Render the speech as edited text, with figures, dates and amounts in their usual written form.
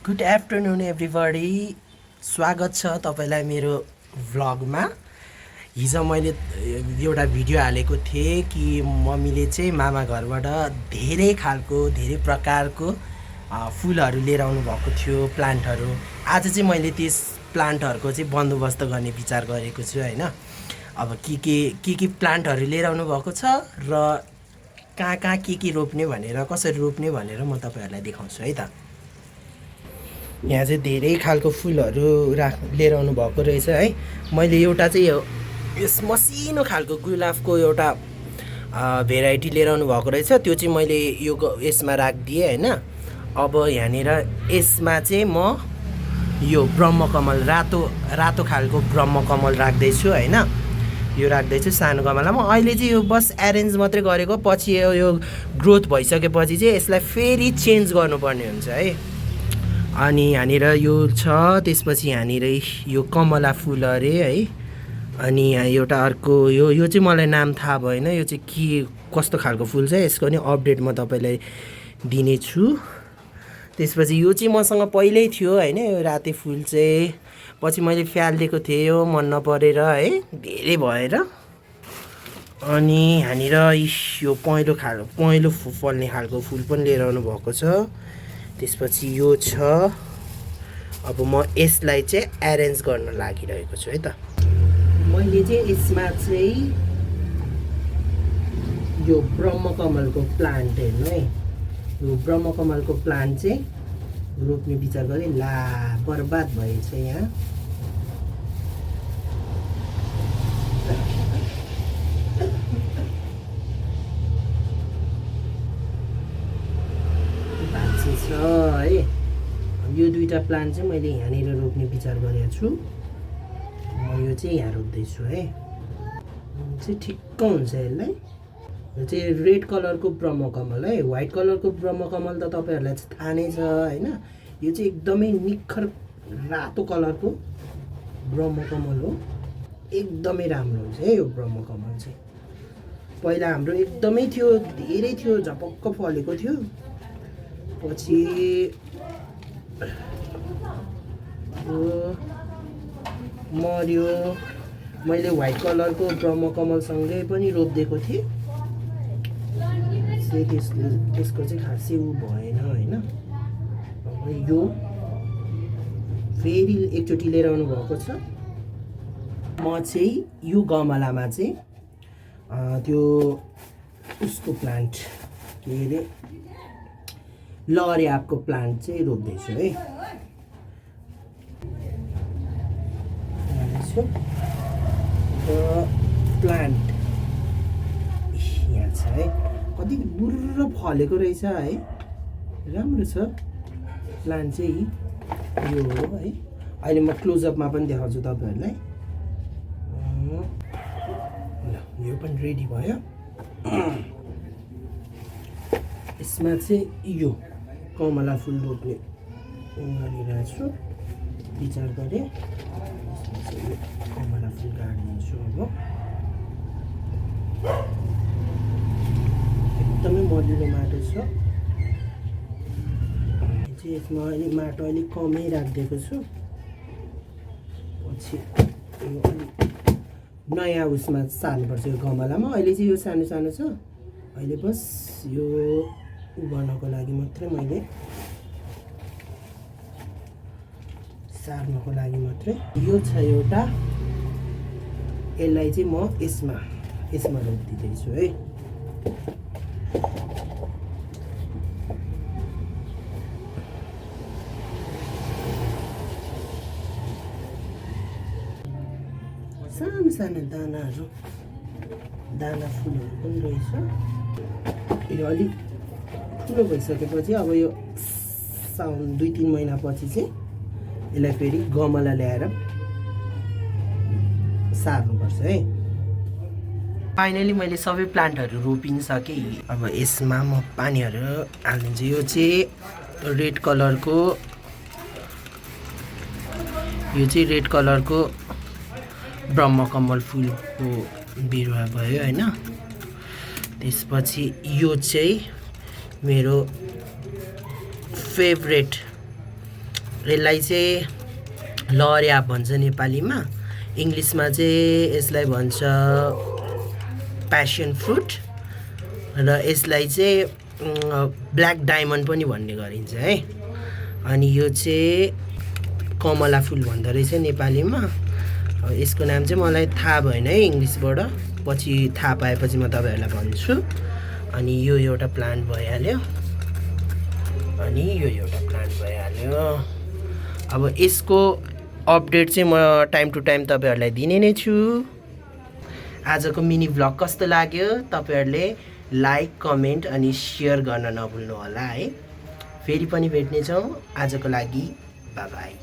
Good afternoon everybody. स्वागत छ तपाईँलाई मेरो भ्लगमा। हिजो मैले एउटा भिडियो हालेको थिएँ कि मम्मीले चाहिँ मामा घरबाट धेरै प्रकारको फुलहरू लिएर आउनु भएको थियो, प्लान्टहरू। आज चाहिँ मैले त्यस प्लान्टहरूको चाहिँ बन्दोबस्त गर्ने विचार गरेको छु हैन। अब के प्लान्टहरू लिएर आउनु भएको छ र कहाँ के रोप्ने भनेर, कसरी रोप्ने भनेर म तपाईँहरूलाई देखाउँछु है त। यहाँ चाहिँ धेरै खालको फुलहरू लिएर आउनु भएको रहेछ है। मैले एउटा चाहिँ यस मसिनो खालको गुलाबको एउटा भेराइटी लिएर आउनु भएको रहेछ। त्यो चाहिँ मैले यसमा राखिदिएँ हैन। अब यहाँनिर यसमा चाहिँ म यो ब्रह्मकमल रातो खालको ब्रह्मकमल राख्दैछु हैन। यो राख्दैछु सानो गमलामा। अहिले चाहिँ यो बस एरेन्ज मात्रै गरेको, पछि यो ग्रोथ भइसकेपछि चाहिँ यसलाई फेरि चेन्ज गर्नुपर्ने हुन्छ है। अनि यहाँनिर यो छ, त्यसपछि यहाँनिर यो कमला फुल अरे है। अनि यहाँ एउटा अर्को यो चाहिँ मलाई नाम थाहा भएन, यो चाहिँ के कस्तो खालको फुल छ, यसको नि अपडेट म तपाईँलाई दिनेछु। त्यसपछि यो चाहिँ मसँग पहिल्यै थियो हैन, यो राते फुल चाहिँ पछि मैले फ्यालिदिएको थिएँ, यो मन नपरेर है, धेरै भएर। अनि यहाँनिर यो पहेँलो फल्ने खालको फुल पनि लिएर आउनु भएको छ। त्यसपछि यो छ। अब म यसलाई चाहिँ एरेन्ज गर्न लागिरहेको छु है त। मैले चाहिँ यसमा चाहिँ यो ब्रह्मकमलको प्लान्ट हेर्नु है, यो ब्रह्मकमलको प्लान्ट चाहिँ रोप्ने विचार गरेँ। ला बर्बाद भएछ यहाँ। छ है। यो दुईटा प्लान्ट चाहिँ मैले यहाँनिर रोप्ने विचार गरेको छु। म यो चाहिँ यहाँ रोप्दैछु है। चाहिँ ठिक्क हुन्छ यसलाई। यो चाहिँ रेड कलरको ब्रह्मकमल है। व्हाइट कलरको ब्रह्मकमल त तपाईँहरूलाई चाहिँ थाहा नै छ हैन। यो चाहिँ एकदमै निखर रातो कलरको ब्रह्मकमल हो। एकदमै राम्रो हुन्छ है यो ब्रह्मकमल चाहिँ। पहिला हाम्रो एकदमै थियो, धेरै थियो, झपक्क फलेको थियो। पछि मर्यो। मैले व्हाइट कलरको ब्रह्मकमलसँगै पनि रोपिदिएको थिएँ। त्यसको चाहिँ खासै ऊ भएन हैन। अब यो फेरि एकचोटि लिएर आउनु भएको छ। म चाहिँ यो गमलामा चाहिँ त्यो उसको प्लान्ट के अरे लरियाको प्लान्ट चाहिँ रोप्दैछु है। प्लान्ट यहाँ छ है, कति बुर्र फलेको रहेछ है, राम्रो छ प्लान्ट चाहिँ। यो हो है। अहिले म क्लोजअपमा पनि देखाउँछु तपाईँहरूलाई। ल यो पनि रेडी भयो। यसमा चाहिँ यो कमला फुल रोप्ने गरिरहेको छु, विचार गरेँ। यो कमला फुल गाडिदिन्छु। अब एकदमै मलिलो माटो छ चाहिँ। यसमा अहिले माटो अलिक कमै राखिदिएको छु। पछि यो अलिक नयाँ उसमा सार्नुपर्छ यो गमलामा। अहिले चाहिँ यो सानो सानो छ। अहिले बस यो गर्नको लागि मात्रै, मैले सार्नको लागि मात्रै। यो छ एउटा, यसलाई चाहिँ म यसमा रोपिदिँदैछु है। सानो सानो दाना फुलहरू पनि रहेछ। यो अलिक ठुलो भइसकेपछि अब यो साउन 2-3 महिनापछि चाहिँ यसलाई फेरि गमला ल्याएर सार्नुपर्छ है। फाइनली मैले सबै प्लान्टहरू रोपिसकेँ। अब यसमा म पानीहरू हालिदिन्छु। यो चाहिँ रेड कलरको ब्रह्मकमल फुलको बिरुवा भयो हैन। त्यसपछि यो चाहिँ मेरो फेभरेट यसलाई चाहिँ लहरिया भन्छ नेपालीमा, इङ्ग्लिसमा चाहिँ यसलाई भन्छ प्यासन फ्रुट र यसलाई चाहिँ ब्ल्याक डायमन्ड पनि भन्ने गरिन्छ है। अनि यो चाहिँ कमला फुल भन्दो रहेछ नेपालीमा। यसको नाम चाहिँ मलाई थाहा भएन है इङ्ग्लिसबाट, पछि थाहा पाएपछि म तपाईँहरूलाई भन्छु। अनि यो एउटा प्लान्ट भइहाल्यो, अनि यो एउटा प्लान्ट भइहाल्यो। अब यसको अपडेट चाहिँ म टाइम टु टाइम तपाईँहरूलाई दिने नै छु। आजको मिनी भ्लग कस्तो लाग्यो तपाईँहरूले लाइक, कमेन्ट अनि सेयर गर्न नभुल्नु होला है। फेरि पनि भेट्नेछौँ। आजको लागि बाई बाई।